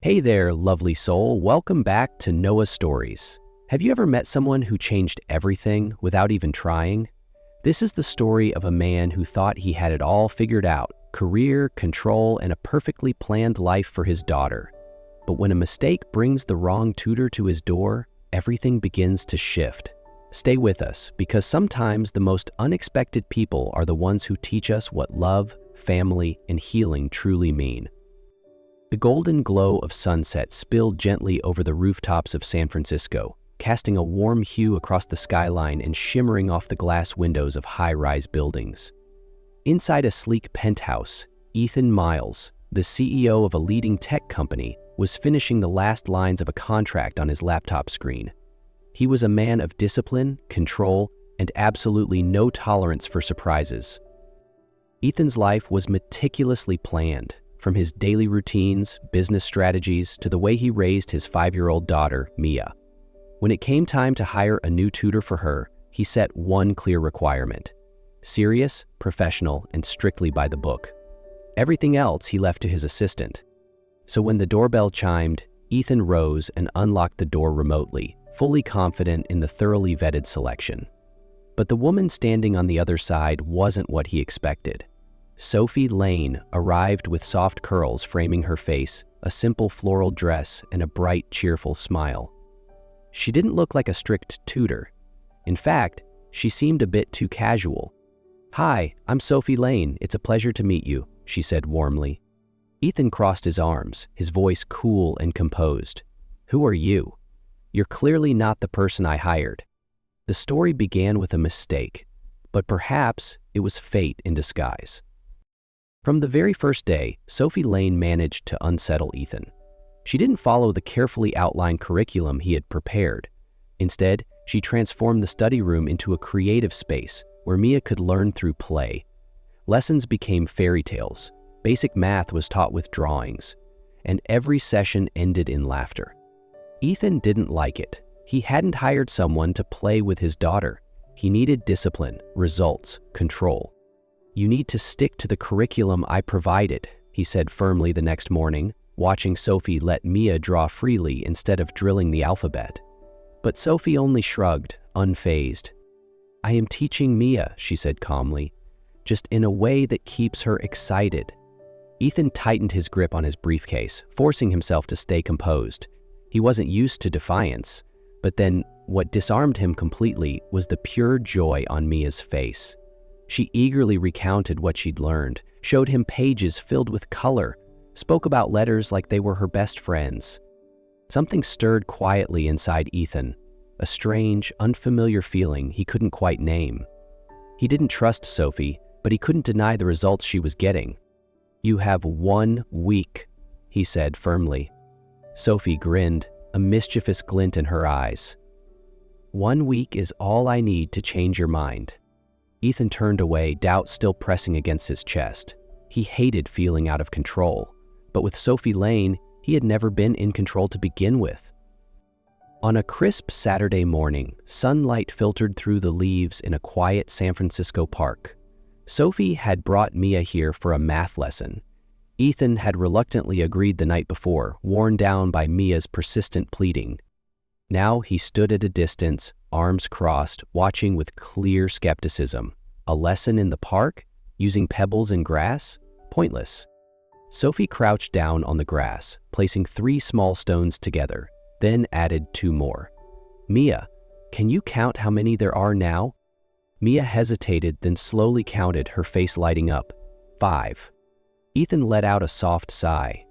Hey there, lovely soul. Welcome back to Noah's Stories. Have you ever met someone who changed everything without even trying? This is the story of a man who thought he had it all figured out: career, control, and a perfectly planned life for his daughter. But when a mistake brings the wrong tutor to his door, everything begins to shift. Stay with us, because sometimes the most unexpected people are the ones who teach us what love, family, and healing truly mean. The golden glow of sunset spilled gently over the rooftops of San Francisco, casting a warm hue across the skyline and shimmering off the glass windows of high-rise buildings. Inside a sleek penthouse, Ethan Miles, the CEO of a leading tech company, was finishing the last lines of a contract on his laptop screen. He was a man of discipline, control, and absolutely no tolerance for surprises. Ethan's life was meticulously planned, from his daily routines, business strategies, to the way he raised his 5-year-old daughter, Mia. When it came time to hire a new tutor for her, he set one clear requirement: serious, professional, and strictly by the book. Everything else he left to his assistant. So when the doorbell chimed, Ethan rose and unlocked the door remotely, fully confident in the thoroughly vetted selection. But the woman standing on the other side wasn't what he expected. Sophie Lane arrived with soft curls framing her face, a simple floral dress, and a bright, cheerful smile. She didn't look like a strict tutor. In fact, she seemed a bit too casual. "Hi, I'm Sophie Lane. It's a pleasure to meet you," she said warmly. Ethan crossed his arms, his voice cool and composed. "Who are you? You're clearly not the person I hired." The story began with a mistake, but perhaps it was fate in disguise. From the very first day, Sophie Lane managed to unsettle Ethan. She didn't follow the carefully outlined curriculum he had prepared. Instead, she transformed the study room into a creative space where Mia could learn through play. Lessons became fairy tales, basic math was taught with drawings, and every session ended in laughter. Ethan didn't like it. He hadn't hired someone to play with his daughter. He needed discipline, results, control. "You need to stick to the curriculum I provided," he said firmly the next morning, watching Sophie let Mia draw freely instead of drilling the alphabet. But Sophie only shrugged, unfazed. "I am teaching Mia," she said calmly, "just in a way that keeps her excited." Ethan tightened his grip on his briefcase, forcing himself to stay composed. He wasn't used to defiance, but then what disarmed him completely was the pure joy on Mia's face. She eagerly recounted what she'd learned, showed him pages filled with color, spoke about letters like they were her best friends. Something stirred quietly inside Ethan, a strange, unfamiliar feeling he couldn't quite name. He didn't trust Sophie, but he couldn't deny the results she was getting. "You have 1 week," he said firmly. Sophie grinned, a mischievous glint in her eyes. "1 week is all I need to change your mind." Ethan turned away, doubt still pressing against his chest. He hated feeling out of control, but with Sophie Lane, he had never been in control to begin with. On a crisp Saturday morning, sunlight filtered through the leaves in a quiet San Francisco park. Sophie had brought Mia here for a math lesson. Ethan had reluctantly agreed the night before, worn down by Mia's persistent pleading. Now he stood at a distance, arms crossed, watching with clear skepticism. A lesson in the park? Using pebbles and grass? Pointless. Sophie crouched down on the grass, placing 3 small stones together, then added 2 more. "Mia, can you count how many there are now?" Mia hesitated, then slowly counted, her face lighting up. 5. Ethan let out a soft sigh.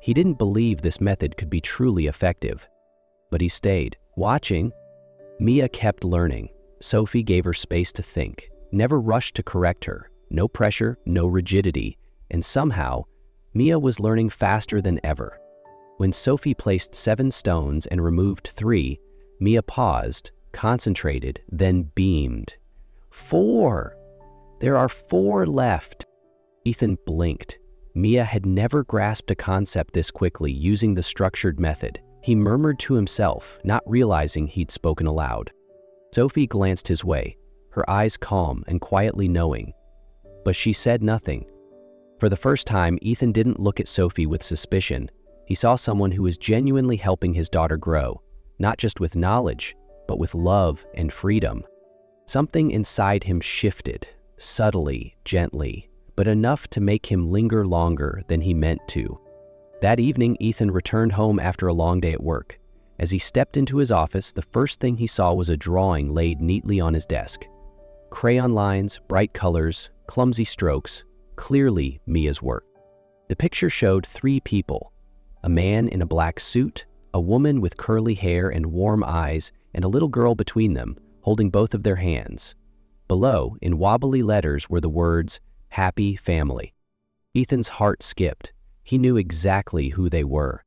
He didn't believe this method could be truly effective. But he stayed, watching. Mia kept learning. Sophie gave her space to think, never rushed to correct her. No pressure, no rigidity, and somehow, Mia was learning faster than ever. When Sophie placed 7 stones and removed 3, Mia paused, concentrated, then beamed. 4! There are 4 left. Ethan blinked. Mia had never grasped a concept this quickly using the structured method. He murmured to himself, not realizing he'd spoken aloud. Sophie glanced his way, her eyes calm and quietly knowing. But she said nothing. For the first time, Ethan didn't look at Sophie with suspicion. He He saw someone who was genuinely helping his daughter grow, not just with knowledge, but with love and freedom. Something inside him shifted, subtly, gently, but enough to make him linger longer than he meant to. That evening, Ethan returned home after a long day at work. As he stepped into his office, the first thing he saw was a drawing laid neatly on his desk. Crayon lines, bright colors, clumsy strokes, clearly Mia's work. The picture showed 3 people: a man in a black suit, a woman with curly hair and warm eyes, and a little girl between them, holding both of their hands. Below, in wobbly letters, were the words, "Happy Family." Ethan's heart skipped. He knew exactly who they were.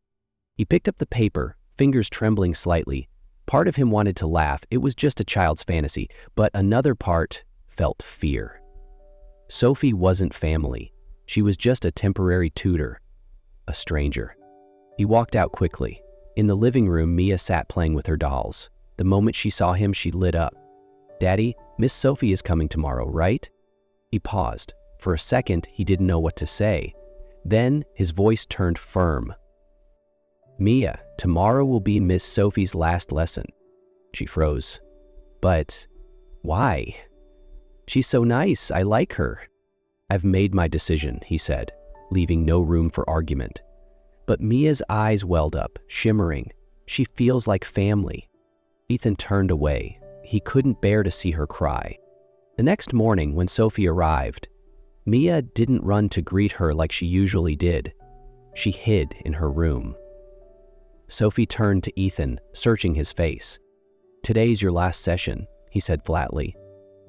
He picked up the paper, fingers trembling slightly. Part of him wanted to laugh. It was just a child's fantasy, but another part felt fear. Sophie wasn't family. She was just a temporary tutor, a stranger. He walked out quickly. In the living room, Mia sat playing with her dolls. The moment she saw him, she lit up. "Daddy, Miss Sophie is coming tomorrow, right?" He paused. For a second, he didn't know what to say. Then his voice turned firm. "Mia, tomorrow will be Miss Sophie's last lesson." She froze. "But why? She's so nice. I like her." "I've made my decision," he said, leaving no room for argument. But Mia's eyes welled up, shimmering. "She feels like family." Ethan turned away. He couldn't bear to see her cry. The next morning, when Sophie arrived, Mia didn't run to greet her like she usually did. She hid in her room. Sophie turned to Ethan, searching his face. "Today's your last session," he said flatly.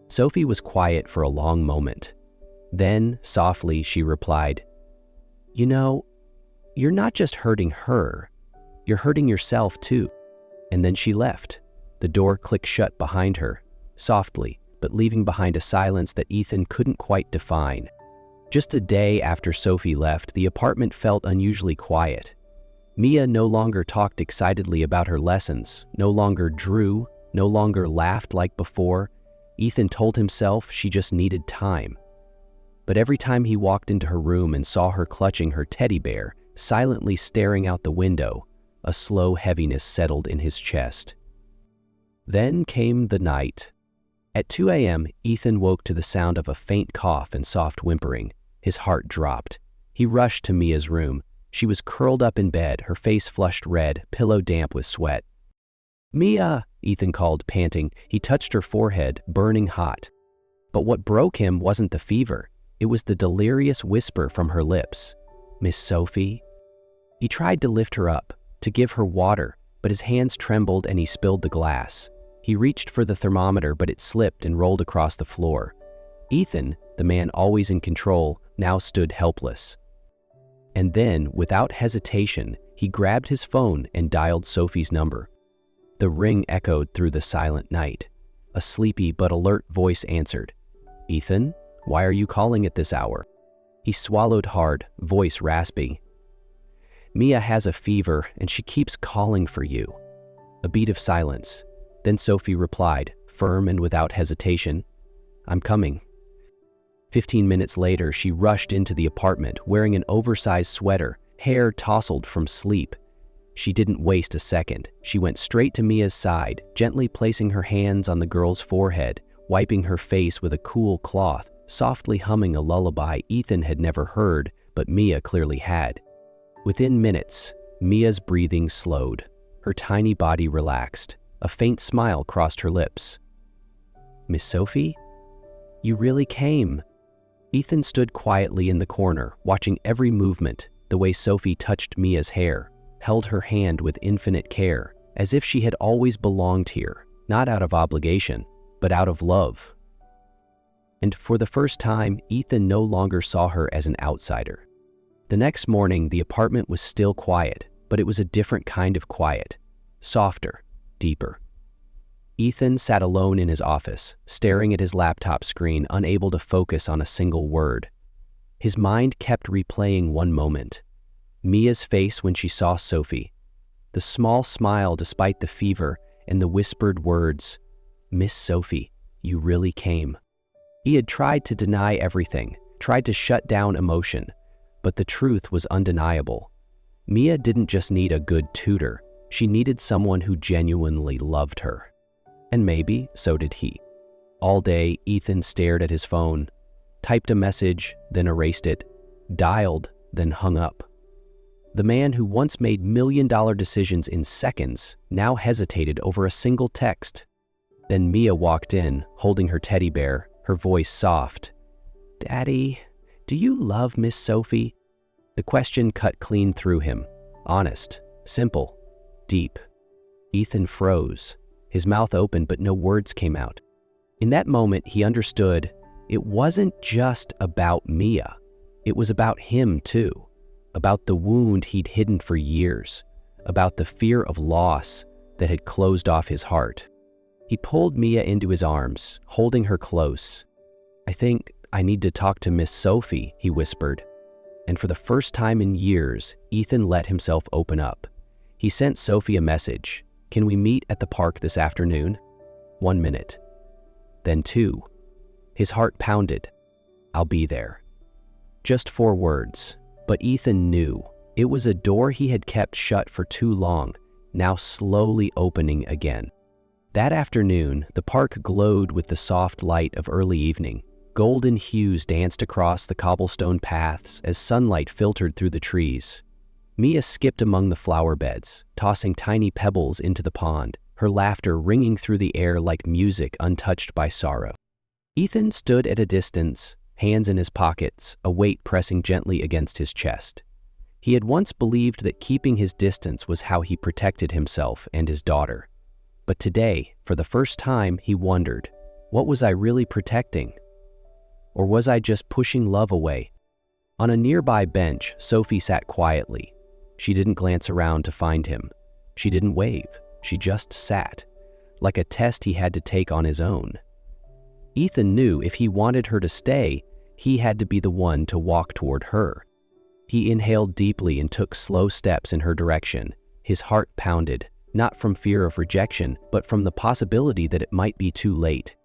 Sophie was quiet for a long moment. Then, softly, she replied, "You know, you're not just hurting her, you're hurting yourself too." And then she left. The door clicked shut behind her, softly, but leaving behind a silence that Ethan couldn't quite define. Just a day after Sophie left, the apartment felt unusually quiet. Mia no longer talked excitedly about her lessons, no longer drew, no longer laughed like before. Ethan told himself she just needed time. But every time he walked into her room and saw her clutching her teddy bear, silently staring out the window, a slow heaviness settled in his chest. Then came the night. At 2 a.m., Ethan woke to the sound of a faint cough and soft whimpering. His heart dropped. He rushed to Mia's room. She was curled up in bed, her face flushed red, pillow damp with sweat. "Mia!" Ethan called, panting. He touched her forehead, burning hot. But what broke him wasn't the fever. It was the delirious whisper from her lips. "Miss Sophie?" He tried to lift her up, to give her water, but his hands trembled and he spilled the glass. He reached for the thermometer, but it slipped and rolled across the floor. Ethan, the man always in control, now stood helpless. And then, without hesitation, he grabbed his phone and dialed Sophie's number. The ring echoed through the silent night. A sleepy but alert voice answered. "Ethan, why are you calling at this hour?" He swallowed hard, voice raspy. "Mia has a fever and she keeps calling for you." A beat of silence. Then Sophie replied, firm and without hesitation, "I'm coming." 15 minutes later, she rushed into the apartment wearing an oversized sweater, hair tousled from sleep. She didn't waste a second. She went straight to Mia's side, gently placing her hands on the girl's forehead, wiping her face with a cool cloth, softly humming a lullaby Ethan had never heard, but Mia clearly had. Within minutes, Mia's breathing slowed. Her tiny body relaxed. A faint smile crossed her lips. "Miss Sophie? You really came." Ethan stood quietly in the corner, watching every movement, the way Sophie touched Mia's hair, held her hand with infinite care, as if she had always belonged here, not out of obligation, but out of love. And for the first time, Ethan no longer saw her as an outsider. The next morning, the apartment was still quiet, but it was a different kind of quiet, softer, deeper. Ethan sat alone in his office, staring at his laptop screen, unable to focus on a single word. His mind kept replaying one moment. Mia's face when she saw Sophie. The small smile despite the fever, and the whispered words, "Miss Sophie, you really came." He had tried to deny everything, tried to shut down emotion, but the truth was undeniable. Mia didn't just need a good tutor, she needed someone who genuinely loved her. And maybe so did he. All day, Ethan stared at his phone, typed a message, then erased it, dialed, then hung up. The man who once made million-dollar decisions in seconds now hesitated over a single text. Then Mia walked in, holding her teddy bear, her voice soft. "Daddy, do you love Miss Sophie?" The question cut clean through him. Honest, simple, deep. Ethan froze. His mouth opened, but no words came out. In that moment, he understood it wasn't just about Mia. It was about him, too. About the wound he'd hidden for years. About the fear of loss that had closed off his heart. He pulled Mia into his arms, holding her close. "I think I need to talk to Miss Sophie," he whispered. And for the first time in years, Ethan let himself open up. He sent Sophie a message. "Can we meet at the park this afternoon?" 1 minute. Then 2. His heart pounded. "I'll be there." Just 4 words. But Ethan knew. It was a door he had kept shut for too long, now slowly opening again. That afternoon, the park glowed with the soft light of early evening. Golden hues danced across the cobblestone paths as sunlight filtered through the trees. Mia skipped among the flower beds, tossing tiny pebbles into the pond, her laughter ringing through the air like music untouched by sorrow. Ethan stood at a distance, hands in his pockets, a weight pressing gently against his chest. He had once believed that keeping his distance was how he protected himself and his daughter. But today, for the first time, he wondered, what was I really protecting? Or was I just pushing love away? On a nearby bench, Sophie sat quietly. She didn't glance around to find him. She didn't wave. She just sat, like a test he had to take on his own. Ethan knew if he wanted her to stay, he had to be the one to walk toward her. He inhaled deeply and took slow steps in her direction. His heart pounded, not from fear of rejection, but from the possibility that it might be too late.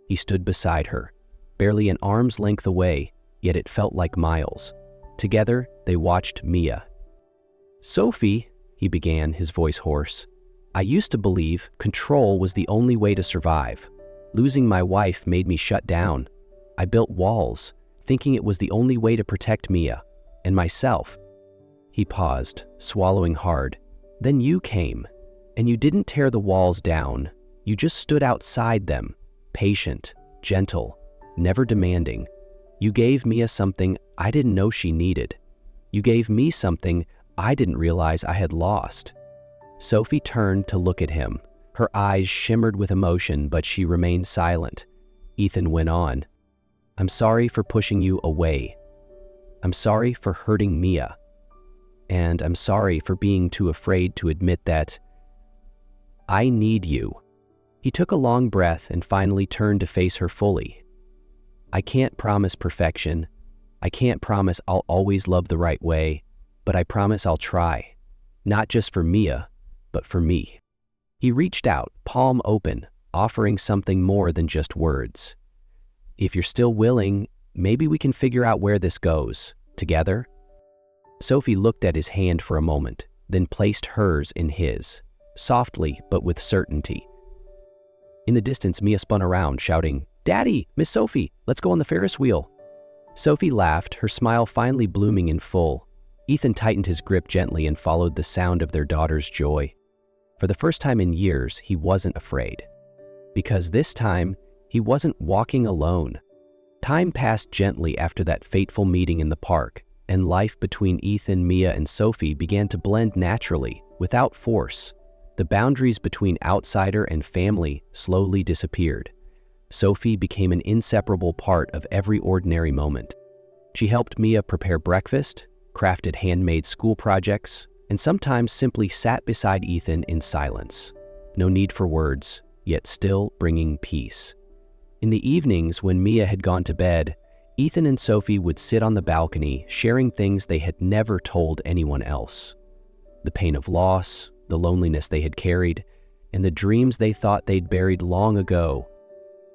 He stood beside her, barely an arm's length away, yet it felt like miles. Together, they watched Mia. "Sophie," he began, his voice hoarse, "I used to believe control was the only way to survive. Losing my wife made me shut down. I built walls, thinking it was the only way to protect Mia and myself." He paused, swallowing hard. "Then you came, and you didn't tear the walls down. You just stood outside them, patient, gentle, never demanding. You gave Mia something I didn't know she needed. You gave me something I didn't realize I had lost." Sophie turned to look at him. Her eyes shimmered with emotion, but she remained silent. Ethan went on, "I'm sorry for pushing you away. I'm sorry for hurting Mia. And I'm sorry for being too afraid to admit that I need you." He took a long breath and finally turned to face her fully. "I can't promise perfection. I can't promise I'll always love the right way, but I promise I'll try. Not just for Mia, but for me." He reached out, palm open, offering something more than just words. "If you're still willing, maybe we can figure out where this goes, together?" Sophie looked at his hand for a moment, then placed hers in his, softly but with certainty. In the distance, Mia spun around, shouting, "Daddy, Miss Sophie, let's go on the Ferris wheel." Sophie laughed, her smile finally blooming in full. Ethan tightened his grip gently and followed the sound of their daughter's joy. For the first time in years, he wasn't afraid. Because this time, he wasn't walking alone. Time passed gently after that fateful meeting in the park, and life between Ethan, Mia, and Sophie began to blend naturally, without force. The boundaries between outsider and family slowly disappeared. Sophie became an inseparable part of every ordinary moment. She helped Mia prepare breakfast, crafted handmade school projects, and sometimes simply sat beside Ethan in silence. No need for words, yet still bringing peace. In the evenings when Mia had gone to bed, Ethan and Sophie would sit on the balcony, sharing things they had never told anyone else. The pain of loss, the loneliness they had carried, and the dreams they thought they'd buried long ago.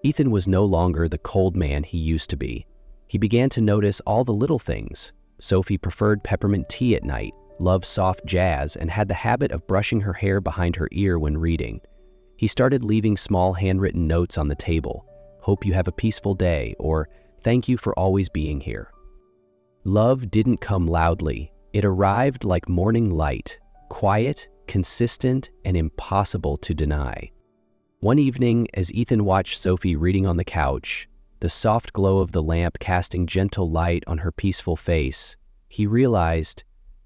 Ethan was no longer the cold man he used to be. He began to notice all the little things. Sophie preferred peppermint tea at night, loved soft jazz, and had the habit of brushing her hair behind her ear when reading. He started leaving small handwritten notes on the table. "Hope you have a peaceful day," or "Thank you for always being here." Love didn't come loudly. It arrived like morning light, quiet, consistent, and impossible to deny. One evening, as Ethan watched Sophie reading on the couch, the soft glow of the lamp casting gentle light on her peaceful face, he realized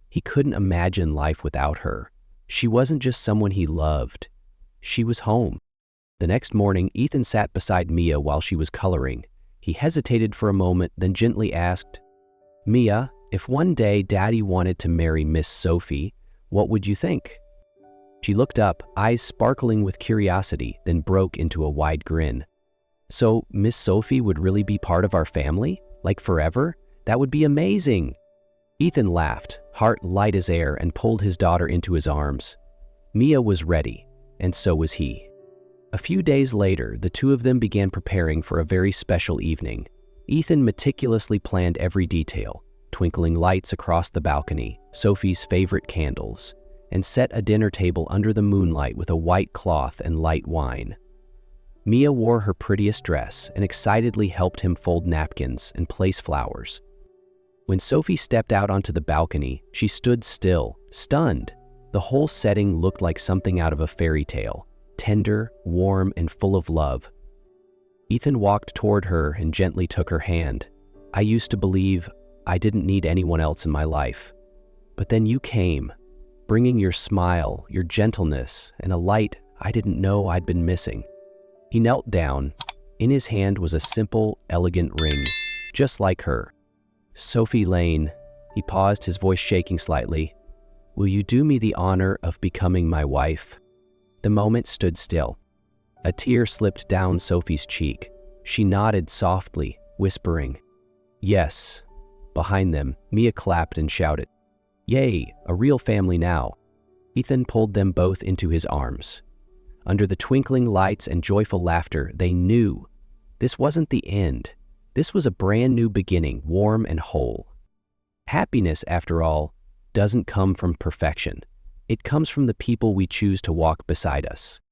he couldn't imagine life without her. She wasn't just someone he loved. She was home. The next morning, Ethan sat beside Mia while she was coloring. He hesitated for a moment, then gently asked, "Mia, if one day Daddy wanted to marry Miss Sophie, what would you think?" She looked up, eyes sparkling with curiosity, then broke into a wide grin. "So Miss Sophie would really be part of our family? Like forever? That would be amazing!" Ethan laughed, heart light as air, and pulled his daughter into his arms. Mia was ready, and so was he. A few days later, the two of them began preparing for a very special evening. Ethan meticulously planned every detail: twinkling lights across the balcony, Sophie's favorite candles, and set a dinner table under the moonlight with a white cloth and light wine. Mia wore her prettiest dress and excitedly helped him fold napkins and place flowers. When Sophie stepped out onto the balcony, she stood still, stunned. The whole setting looked like something out of a fairy tale, tender, warm, and full of love. Ethan walked toward her and gently took her hand. "I used to believe I didn't need anyone else in my life. But then you came, bringing your smile, your gentleness, and a light I didn't know I'd been missing." He knelt down. In his hand was a simple, elegant ring, just like her. "Sophie Lane," he paused, his voice shaking slightly, "will you do me the honor of becoming my wife?" The moment stood still. A tear slipped down Sophie's cheek. She nodded softly, whispering, "Yes." Behind them, Mia clapped and shouted, "Yay, a real family now." Ethan pulled them both into his arms. Under the twinkling lights and joyful laughter, they knew this wasn't the end. This was a brand new beginning, warm and whole. Happiness, after all, doesn't come from perfection. It comes from the people we choose to walk beside us.